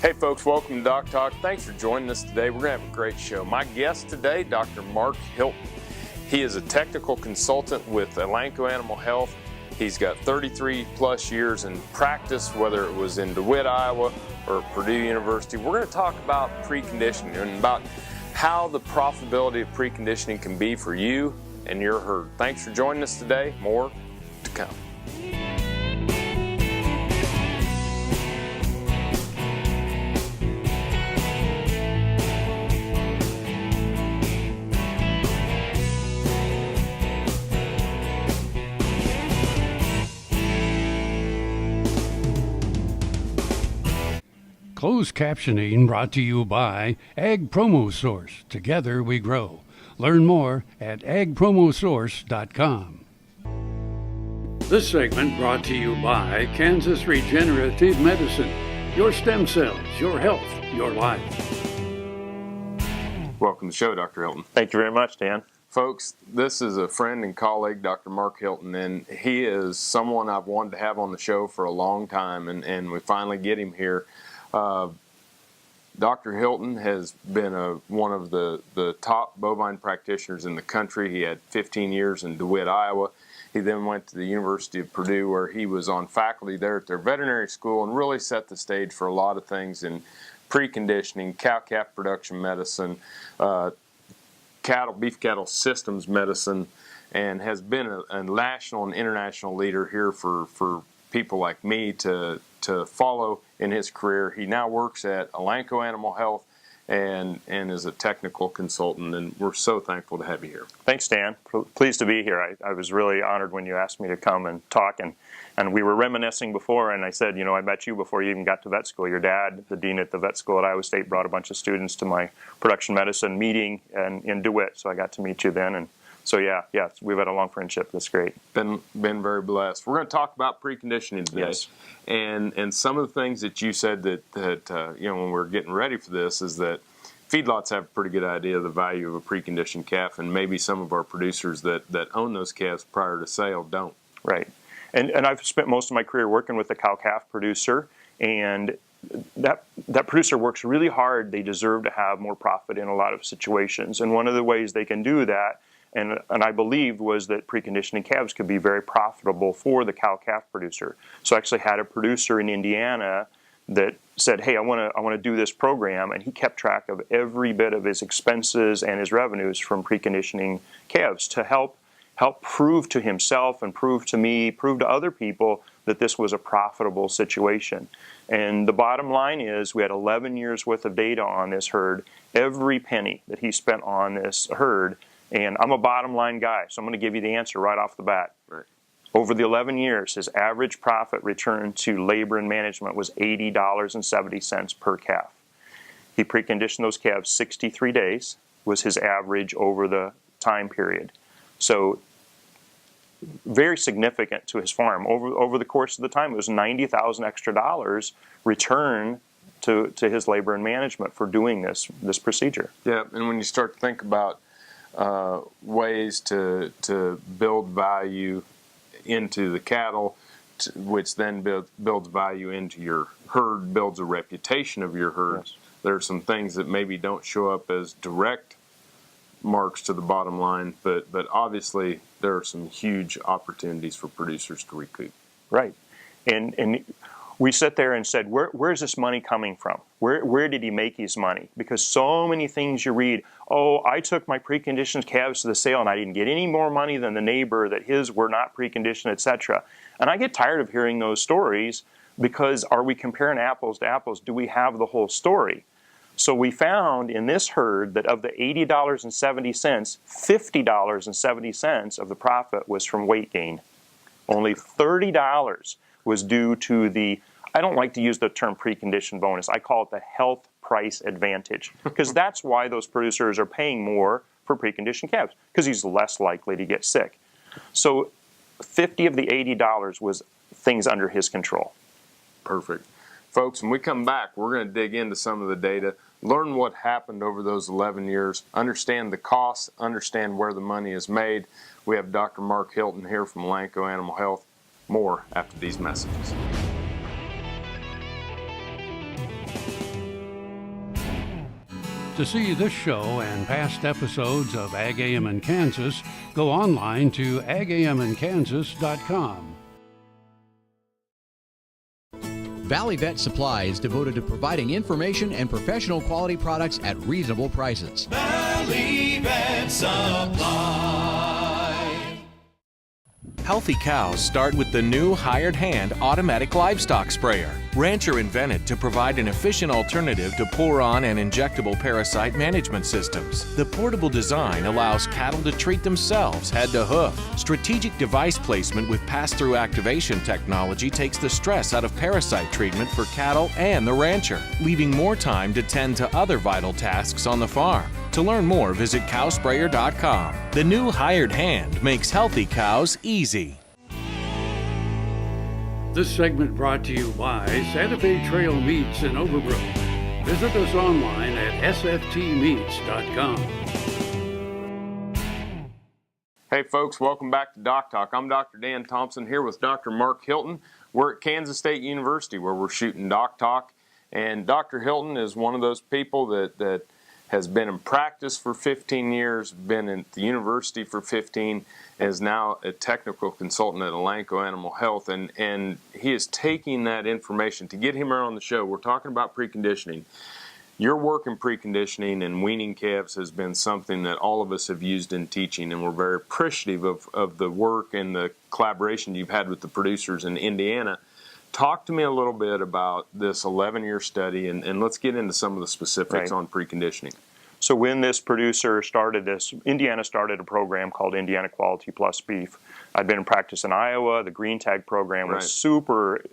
Hey folks, welcome to DocTalk. Thanks for joining us today. We're going to have a great show. My guest today, Dr. Mark Hilton. He is a technical consultant with Elanco Animal Health. He's got 33 plus years in practice, whether it was in DeWitt, Iowa, or Purdue University. We're going to talk about preconditioning and about how the profitability of preconditioning can be for you and your herd. Thanks for joining us today. More to come. Closed captioning brought to you by Ag Promo Source. Together we grow. Learn more at agpromosource.com. This segment brought to you by Kansas Regenerative Medicine. Your stem cells, your health, your life. Welcome to the show, Dr. Hilton. Thank you very much, Dan. Folks, this is a friend and colleague, Dr. Mark Hilton, and he is someone I've wanted to have on the show for a long time, and we finally get him here. Dr. Hilton has been one of the top bovine practitioners in the country. He had 15 years in DeWitt, Iowa. He then went to the University of Purdue, where he was on faculty there at their veterinary school and really set the stage for a lot of things in preconditioning, cow-calf production medicine, beef cattle systems medicine, and has been a national and international leader here for people like me to follow in his career. He now works at Elanco Animal Health and is a technical consultant, and we're so thankful to have you here. Thanks, Dan. Pleased to be here. I was really honored when you asked me to come and talk, and we were reminiscing before, and I said, I met you before you even got to vet school. Your dad, the dean at the vet school at Iowa State, brought a bunch of students to my production medicine meeting in DeWitt, so I got to meet you then, and so yeah, we've had a long friendship. That's great. Been very blessed. We're going to talk about preconditioning today. Yes. And some of the things that you said that when we're getting ready for this is that feedlots have a pretty good idea of the value of a preconditioned calf, and maybe some of our producers that own those calves prior to sale don't. Right. And I've spent most of my career working with a cow-calf producer, and that producer works really hard. They deserve to have more profit in a lot of situations, and one of the ways they can do that, and I believed, was that preconditioning calves could be very profitable for the cow-calf producer. So I actually had a producer in Indiana that said, hey, I want to do this program, and he kept track of every bit of his expenses and his revenues from preconditioning calves to help prove to himself and prove to me, prove to other people that this was a profitable situation. And the bottom line is we had 11 years worth of data on this herd. Every penny that he spent on this herd, and I'm a bottom line guy, so I'm going to give you the answer right off the bat. Right. Over the 11 years, his average profit return to labor and management was $80.70 per calf. He preconditioned those calves 63 days was his average over the time period. So very significant to his farm. Over the course of the time, it was $90,000 extra dollars return to his labor and management for doing this procedure. Yeah, and when you start to think about ways to build value into the cattle, which then builds value into your herd, builds a reputation of your herd. Yes. There are some things that maybe don't show up as direct marks to the bottom line, but obviously there are some huge opportunities for producers to recoup. Right. And we sat there and said, where's this money coming from? Where did he make his money? Because so many things you read, I took my preconditioned calves to the sale and I didn't get any more money than the neighbor, that his were not preconditioned, etc. And I get tired of hearing those stories, because are we comparing apples to apples? Do we have the whole story? So we found in this herd that of the $80.70, $50.70 of the profit was from weight gain. Only $30 was due to the, I don't like to use the term preconditioned bonus, I call it the health price advantage, because that's why those producers are paying more for preconditioned calves, because he's less likely to get sick. So 50 of the $80 was things under his control. Perfect. Folks, when we come back, we're going to dig into some of the data, learn what happened over those 11 years, understand the costs, understand where the money is made. We have Dr. Mark Hilton here from Elanco Animal Health. More after these messages. To see this show and past episodes of Ag AM in Kansas, go online to agaminkansas.com. Valley Vet Supply is devoted to providing information and professional quality products at reasonable prices. Valley Vet Supply. Healthy cows start with the new hired hand automatic livestock sprayer. Rancher invented to provide an efficient alternative to pour-on and injectable parasite management systems. The portable design allows cattle to treat themselves head to hoof. Strategic device placement with pass-through activation technology takes the stress out of parasite treatment for cattle and the rancher, leaving more time to tend to other vital tasks on the farm. To learn more, visit cowsprayer.com. The new hired hand makes healthy cows easy. This segment brought to you by Santa Fe Trail Meats in Overbrook. Visit us online at sftmeats.com. Hey folks, welcome back to DocTalk. I'm Dr. Dan Thomson here with Dr. Mark Hilton. We're at Kansas State University where we're shooting DocTalk. And Dr. Hilton is one of those people that has been in practice for 15 years, been at the university for 15, is now a technical consultant at Elanco Animal Health, and he is taking that information to get him here on the show. We're talking about preconditioning. Your work in preconditioning and weaning calves has been something that all of us have used in teaching, and we're very appreciative of the work and the collaboration you've had with the producers in Indiana. Talk to me a little bit about this 11-year study, and let's get into some of the specifics on preconditioning. So when this producer started this, Indiana started a program called Indiana Quality Plus Beef. I'd been in practice in Iowa. The green tag program was super,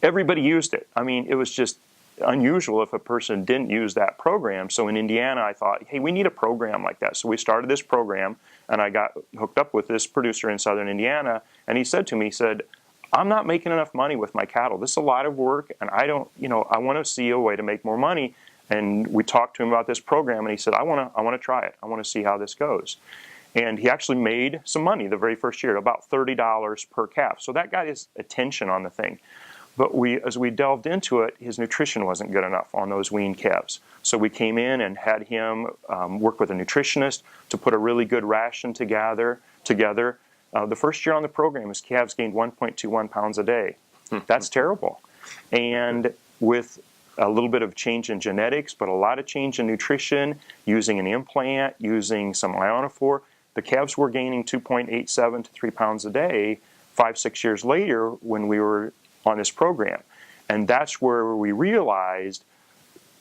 everybody used it. I mean, it was just unusual if a person didn't use that program. So in Indiana, I thought, hey, we need a program like that. So we started this program, and I got hooked up with this producer in southern Indiana, and he said to me, I'm not making enough money with my cattle. This is a lot of work, and I don't, I want to see a way to make more money. And we talked to him about this program, and he said, I want to try it. I want to see how this goes. And he actually made some money the very first year, about $30 per calf. So that got his attention on the thing. But as we delved into it, his nutrition wasn't good enough on those weaned calves. So we came in and had him work with a nutritionist to put a really good ration together. The first year on the program, his calves gained 1.21 pounds a day. That's terrible. And with a little bit of change in genetics, but a lot of change in nutrition, using an implant, using some ionophore, the calves were gaining 2.87 to 3 pounds a day 5-6 years later when we were on this program. And that's where we realized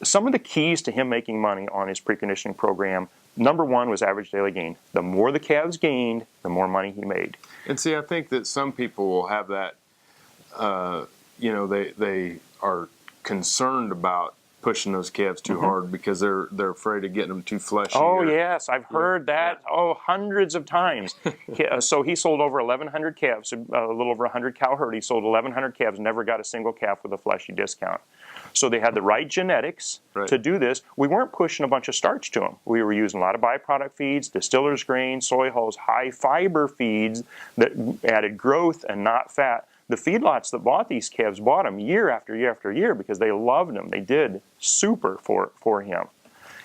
some of the keys to him making money on his preconditioning program. Number one was average daily gain. The more the calves gained, the more money he made. And see, I think that some people will have that, they are concerned about pushing those calves too hard because they're afraid of getting them too fleshy. Oh, yes, I've heard that hundreds of times. So he sold over 1,100 calves, a little over 100 cow herd. He sold 1,100 calves, never got a single calf with a fleshy discount. So they had the right genetics to do this. We weren't pushing a bunch of starch to them. We were using a lot of byproduct feeds, distiller's grain, soy hulls, high fiber feeds that added growth and not fat. The feedlots that bought these calves bought them year after year after year because they loved them. They did super for him.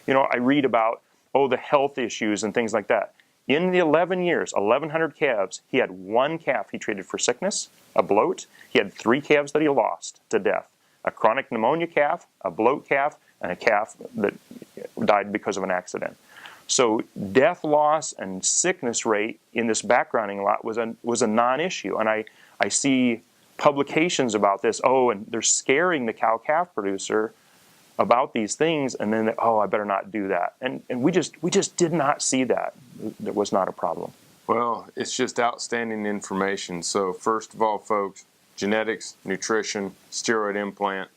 I read about, the health issues and things like that. In the 11 years, 1,100 calves, he had one calf he treated for sickness, a bloat. He had 3 calves that he lost to death. A chronic pneumonia calf, a bloat calf, and a calf that died because of an accident. So death loss and sickness rate in this backgrounding lot was a non-issue. And I see publications about this, and they're scaring the cow-calf producer about these things, and then, I better not do that. And we just did not see that. That was not a problem. Well, it's just outstanding information. So first of all, folks, genetics, nutrition, steroid implant,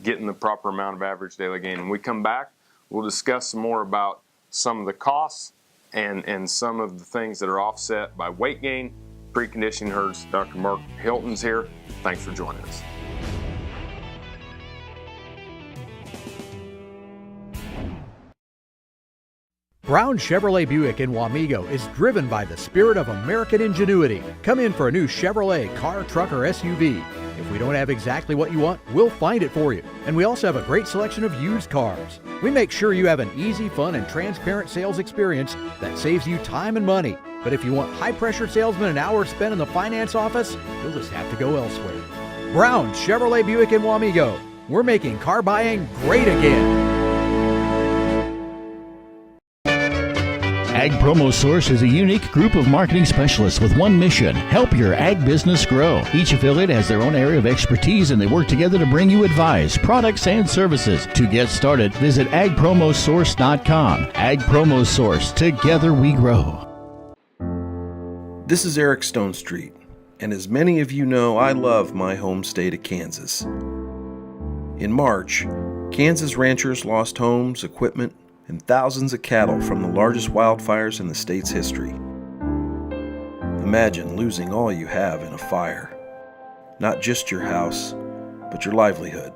getting the proper amount of average daily gain. When we come back, we'll discuss some more about some of the costs and some of the things that are offset by weight gain, preconditioning herds. Dr. Mark Hilton's here. Thanks for joining us. Brown Chevrolet Buick in Wamego is driven by the spirit of American ingenuity. Come in for a new Chevrolet car, truck, or SUV. If we don't have exactly what you want, we'll find it for you. And we also have a great selection of used cars. We make sure you have an easy, fun, and transparent sales experience that saves you time and money. But if you want high-pressure salesmen and hours spent in the finance office, you'll just have to go elsewhere. Brown Chevrolet Buick in Wamego. We're making car buying great again. Ag Promo Source is a unique group of marketing specialists with one mission: help your ag business grow. Each affiliate has their own area of expertise, and they work together to bring you advice, products, and services. To get started, visit agpromosource.com. Ag Promo Source. Together we grow. This is Eric Stonestreet, and as many of you know, I love my home state of Kansas. In March, Kansas ranchers lost homes, equipment, and thousands of cattle from the largest wildfires in the state's history. Imagine losing all you have in a fire. Not just your house, but your livelihood.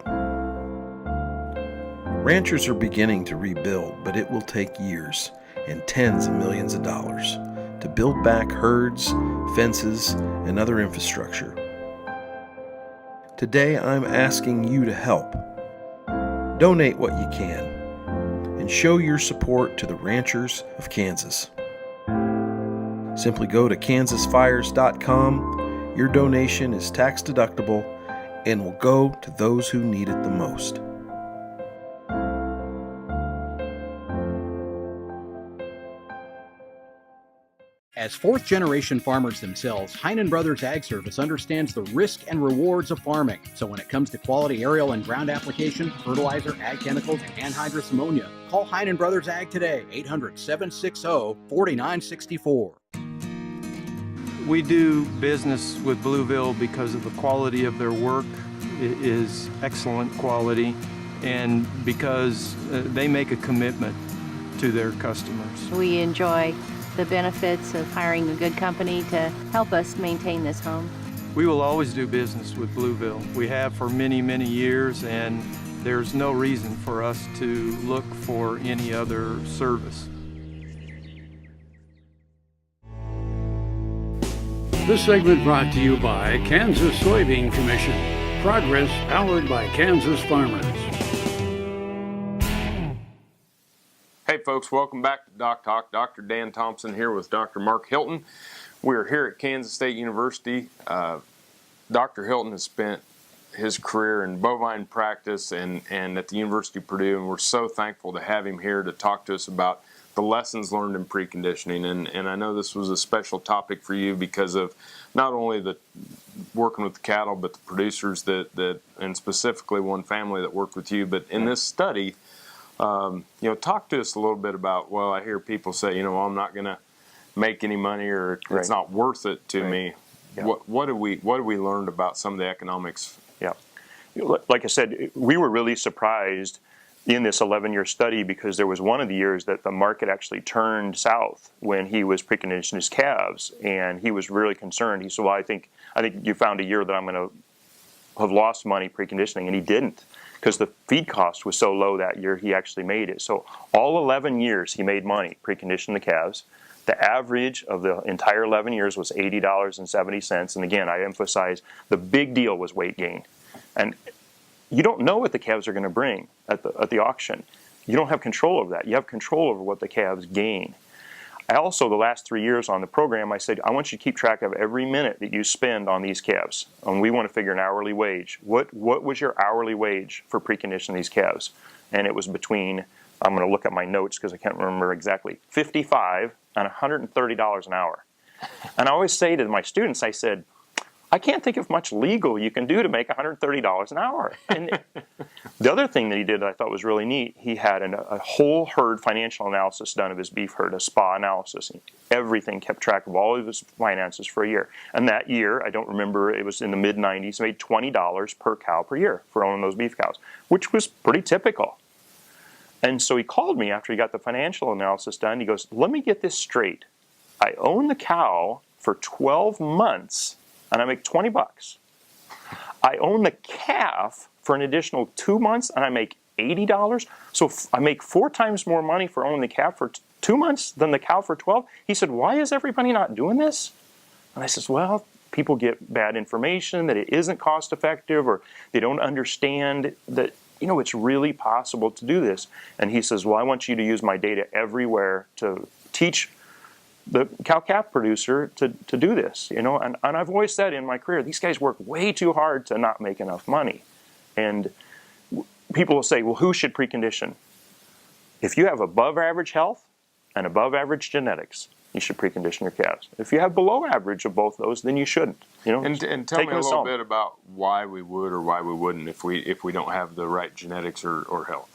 Ranchers are beginning to rebuild, but it will take years and tens of millions of dollars to build back herds, fences, and other infrastructure. Today, I'm asking you to help. Donate what you can and show your support to the ranchers of Kansas. Simply go to kansasfires.com. Your donation is tax deductible and will go to those who need it the most. As fourth-generation farmers themselves, Heinen Brothers Ag Service understands the risk and rewards of farming. So when it comes to quality aerial and ground application, fertilizer, ag chemicals, and anhydrous ammonia, call Heinen Brothers Ag today, 800-760-4964. We do business with Blueville because of the quality of their work. It is excellent quality, and because they make a commitment to their customers. We enjoy the benefits of hiring a good company to help us maintain this home. We will always do business with Blueville. We have for many, many years, and there's no reason for us to look for any other service. This segment brought to you by Kansas Soybean Commission. Progress powered by Kansas farmers. Hey folks, welcome back to DocTalk. Dr. Dan Thomson here with Dr. Mark Hilton. We're here at Kansas State University. Dr. Hilton has spent his career in bovine practice and at the University of Purdue, and we're so thankful to have him here to talk to us about the lessons learned in preconditioning. And I know this was a special topic for you because of not only the working with the cattle, but the producers that and specifically one family that worked with you. But in this study, talk to us a little bit about, well, I hear people say, I'm not going to make any money, or it's not worth it to me. Yeah. What have we learned about some of the economics? Yeah. Like I said, we were really surprised in this 11-year study because there was one of the years that the market actually turned south when he was preconditioning his calves, and he was really concerned. He said, well, I think you found a year that I'm going to have lost money preconditioning, and he didn't. Because the feed cost was so low that year, he actually made it. So all 11 years he made money preconditioning the calves. The average of the entire 11 years was $80.70. And again, I emphasize the big deal was weight gain. And you don't know what the calves are going to bring at the auction. You don't have control over that. You have control over what the calves gain. I also, the last 3 years on the program, I said, I want you to keep track of every minute that you spend on these calves. And we want to figure an hourly wage. What was your hourly wage for preconditioning these calves? And it was between, I'm going to look at my notes because I can't remember exactly, $55 and $130 an hour. And I always say to my students, I said, I can't think of much legal you can do to make $130 an hour. And the other thing that he did that I thought was really neat, he had a whole herd financial analysis done of his beef herd, a SPA analysis. Everything, kept track of all of his finances for a year. And that year, I don't remember, it was in the mid-90s, he made $20 per cow per year for owning those beef cows, which was pretty typical. And so he called me after he got the financial analysis done. He goes, let me get this straight. I own the cow for 12 months, and I make $20. I own the calf for an additional 2 months, and I make $80. So I make 4 times more money for owning the calf for 2 months than the cow for 12? He said, why is everybody not doing this? And I says, well, people get bad information that it isn't cost effective, or they don't understand that, it's really possible to do this. And he says, well, I want you to use my data everywhere to teach the cow-calf producer to do this, and I've always said in my career, these guys work way too hard to not make enough money. And people will say, well, who should precondition? If you have above average health and above average genetics, you should precondition your calves. If you have below average of both those, then you shouldn't. And tell me a little bit about why we would or why we wouldn't if we don't have the right genetics or health.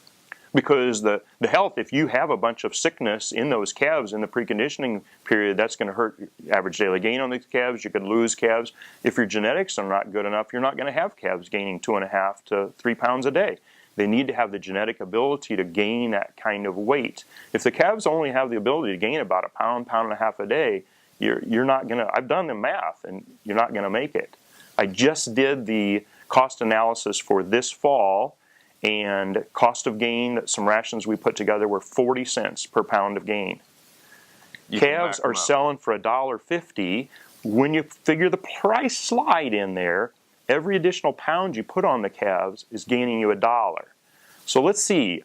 Because the health, if you have a bunch of sickness in those calves in the preconditioning period, that's going to hurt average daily gain on these calves. You could lose calves. If your genetics are not good enough, you're not going to have calves gaining 2.5 to 3 pounds a day. They need to have the genetic ability to gain that kind of weight. If the calves only have the ability to gain about a pound, pound and a half a day, you're not going to, I've done the math, and you're not going to make it. I just did the cost analysis for this fall, and cost of gain, some rations we put together were 40 cents per pound of gain. Calves are selling for $1.50. When you figure the price slide in there, every additional pound you put on the calves is gaining you $1. So let's see.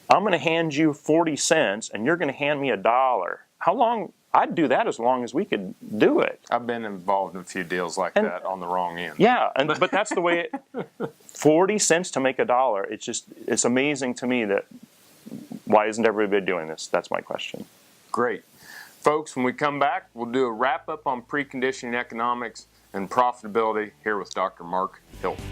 I'm going to hand you 40 cents, and you're going to hand me $1. How long? I'd do that as long as we could do it. I've been involved in a few deals like that on the wrong end. Yeah, but that's the way 40 cents to make $1. It's amazing to me that why isn't everybody doing this? That's my question. Great. Folks, when we come back, we'll do a wrap-up on preconditioning economics and profitability here with Dr. Mark Hilton.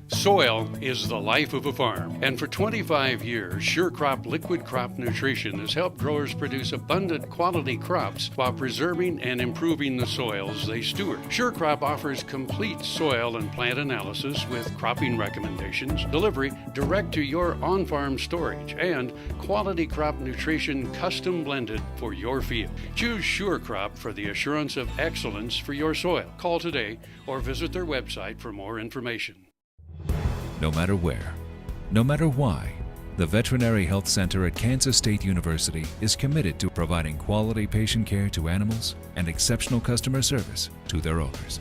Soil is the life of a farm, and for 25 years, SureCrop Liquid Crop Nutrition has helped growers produce abundant quality crops while preserving and improving the soils they steward. SureCrop offers complete soil and plant analysis with cropping recommendations, delivery direct to your on-farm storage, and quality crop nutrition custom blended for your field. Choose SureCrop for the assurance of excellence for your soil. Call today or visit their website for more information. No matter where, no matter why, the Veterinary Health Center at Kansas State University is committed to providing quality patient care to animals and exceptional customer service to their owners.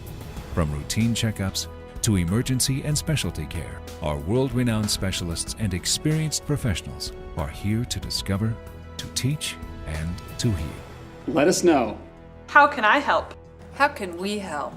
From routine checkups to emergency and specialty care, our world-renowned specialists and experienced professionals are here to discover, to teach, and to heal. Let us know. How can I help? How can we help?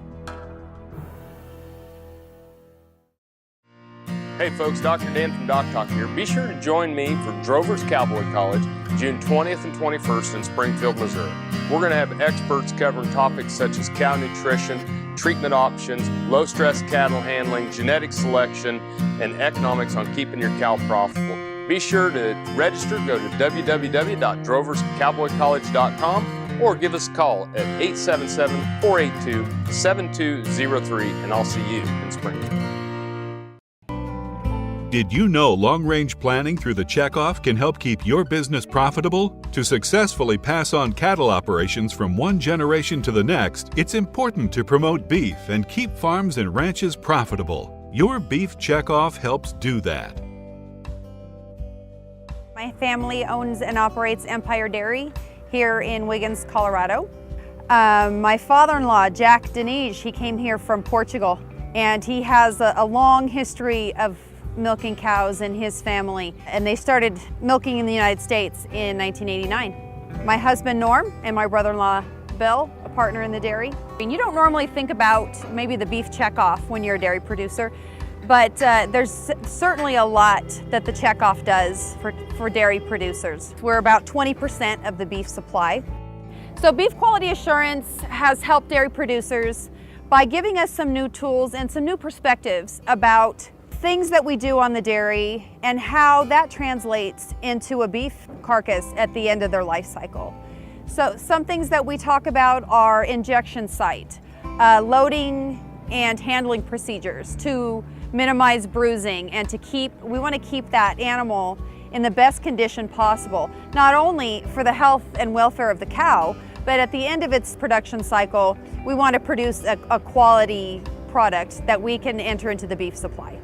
Hey folks, Dr. Dan from DocTalk here. Be sure to join me for Drover's Cowboy College, June 20th and 21st in Springfield, Missouri. We're going to have experts covering topics such as cow nutrition, treatment options, low-stress cattle handling, genetic selection, and economics on keeping your cow profitable. Be sure to register. Go to www.droverscowboycollege.com or give us a call at 877-482-7203, and I'll see you in Springfield. Did you know long-range planning through the checkoff can help keep your business profitable? To successfully pass on cattle operations from one generation to the next, it's important to promote beef and keep farms and ranches profitable. Your beef checkoff helps do that. My family owns and operates Empire Dairy here in Wiggins, Colorado. My father-in-law, Jack Denige, he came here from Portugal, and he has a long history of milking cows in his family, and they started milking in the United States in 1989. My husband Norm and my brother-in-law Bill, a partner in the dairy. And you don't normally think about maybe the beef checkoff when you're a dairy producer, but there's certainly a lot that the checkoff does for dairy producers. We're about 20% of the beef supply. So beef quality assurance has helped dairy producers by giving us some new tools and some new perspectives about things that we do on the dairy and how that translates into a beef carcass at the end of their life cycle. So some things that we talk about are injection site, loading and handling procedures to minimize bruising and we want to keep that animal in the best condition possible, not only for the health and welfare of the cow, but at the end of its production cycle, we want to produce a quality product that we can enter into the beef supply.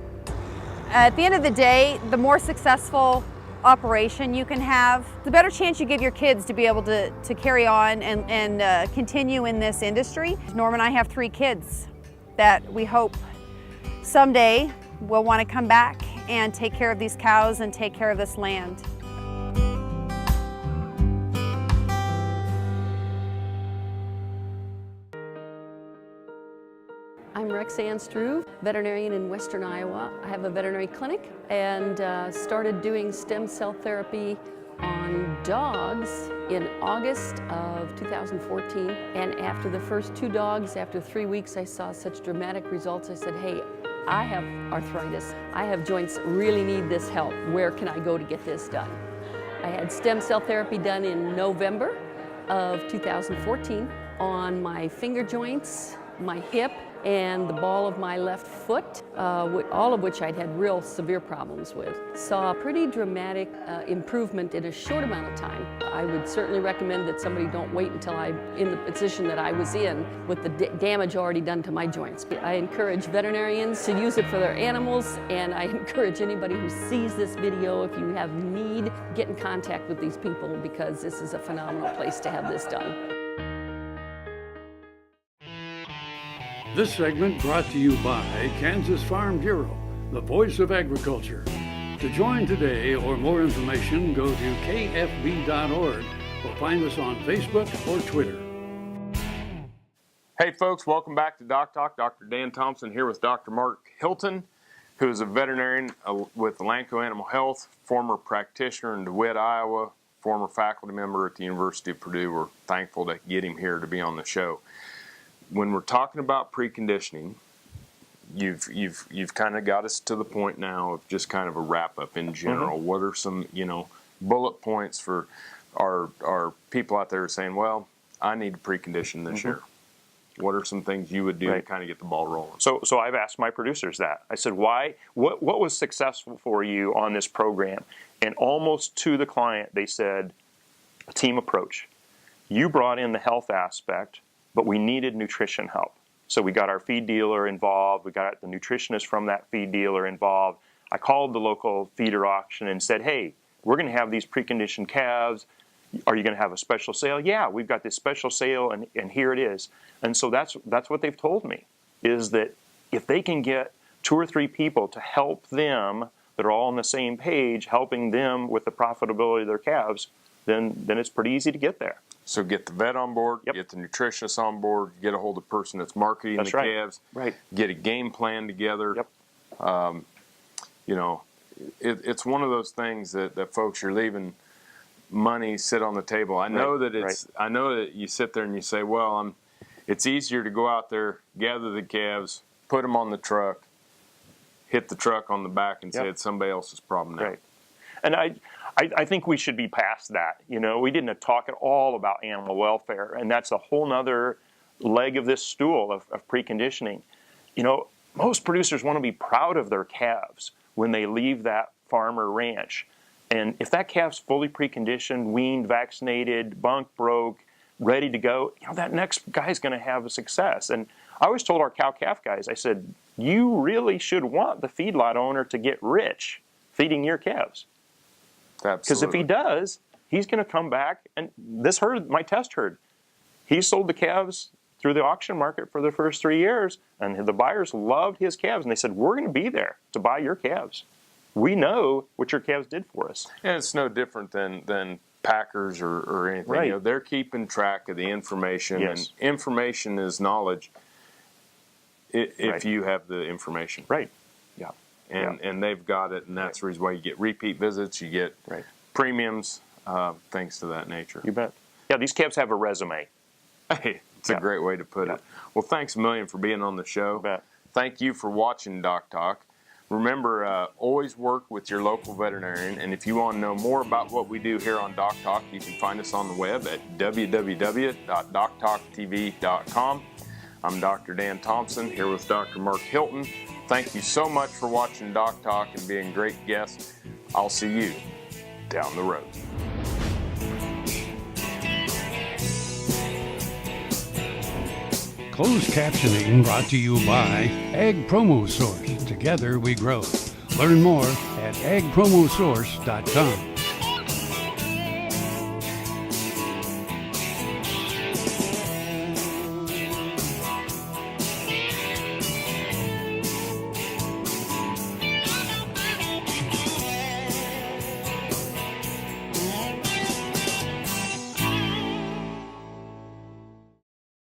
At the end of the day, the more successful operation you can have, the better chance you give your kids to be able to carry on and continue in this industry. Norm and I have 3 kids that we hope someday will want to come back and take care of these cows and take care of this land. I'm Rexanne Struve, veterinarian in Western Iowa. I have a veterinary clinic and started doing stem cell therapy on dogs in August of 2014. And after the first 2 dogs, after 3 weeks, I saw such dramatic results. I said, hey, I have arthritis. I have joints, really need this help. Where can I go to get this done? I had stem cell therapy done in November of 2014 on my finger joints, my hip, and the ball of my left foot, all of which I'd had real severe problems with. Saw a pretty dramatic improvement in a short amount of time. I would certainly recommend that somebody don't wait until I'm in the position that I was in with the damage already done to my joints. I encourage veterinarians to use it for their animals, and I encourage anybody who sees this video, if you have need, get in contact with these people because this is a phenomenal place to have this done. This segment brought to you by Kansas Farm Bureau, the voice of agriculture. To join today or more information, go to kfb.org or find us on Facebook or Twitter. Hey folks, welcome back to DocTalk. Dr. Dan Thomson here with Dr. Mark Hilton, who is a veterinarian with Elanco Animal Health, former practitioner in DeWitt, Iowa, former faculty member at the University of Purdue. We're thankful to get him here to be on the show. When we're talking about preconditioning, you've kind of got us to the point now of just kind of a wrap up in general. Mm-hmm. What are some bullet points for our people out there saying, well, I need to precondition this year? What are some things you would do to kind of get the ball rolling? So I've asked my producers that. I said, why? What was successful for you on this program? And almost to the client, they said, a team approach. You brought in the health aspect, but we needed nutrition help. So we got our feed dealer involved. We got the nutritionist from that feed dealer involved. I called the local feeder auction and said, hey, we're going to have these preconditioned calves. Are you going to have a special sale? Yeah, we've got this special sale, and here it is. And so that's what they've told me, is that if they can get 2 or 3 people to help them that are all on the same page, helping them with the profitability of their calves, then it's pretty easy to get there. So get the vet on board, get the nutritionist on board, get a hold of the person that's marketing the calves, get a game plan together. It's one of those things that folks are leaving money sit on the table. I know that I know that you sit there and you say, well, it's easier to go out there, gather the calves, put them on the truck, hit the truck on the back and say it's somebody else's problem now. Right. And I think we should be past that. We didn't talk at all about animal welfare, and that's a whole nother leg of this stool of preconditioning. Most producers want to be proud of their calves when they leave that farm or ranch. And if that calf's fully preconditioned, weaned, vaccinated, bunk broke, ready to go, that next guy's going to have a success. And I always told our cow-calf guys, I said, you really should want the feedlot owner to get rich feeding your calves. Because if he does, he's going to come back. And this herd, my test herd, he sold the calves through the auction market for the first 3 years, and the buyers loved his calves. And they said, we're going to be there to buy your calves. We know what your calves did for us. And it's no different than packers or anything. Right. They're keeping track of the information, and information is knowledge if you have the information. Right. Yeah. And they've got it, and that's the reason why you get repeat visits, you get premiums, things to that nature. You bet. Yeah, these calves have a resume. Hey, it's a great way to put it. Well, thanks a million for being on the show. You bet. Thank you for watching DocTalk. Remember, always work with your local veterinarian, and if you want to know more about what we do here on DocTalk, you can find us on the web at www.doctalktv.com. I'm Dr. Dan Thomson, here with Dr. Mark Hilton. Thank you so much for watching DocTalk and being great guests. I'll see you down the road. Closed captioning brought to you by Ag Promo Source. Together we grow. Learn more at agpromosource.com.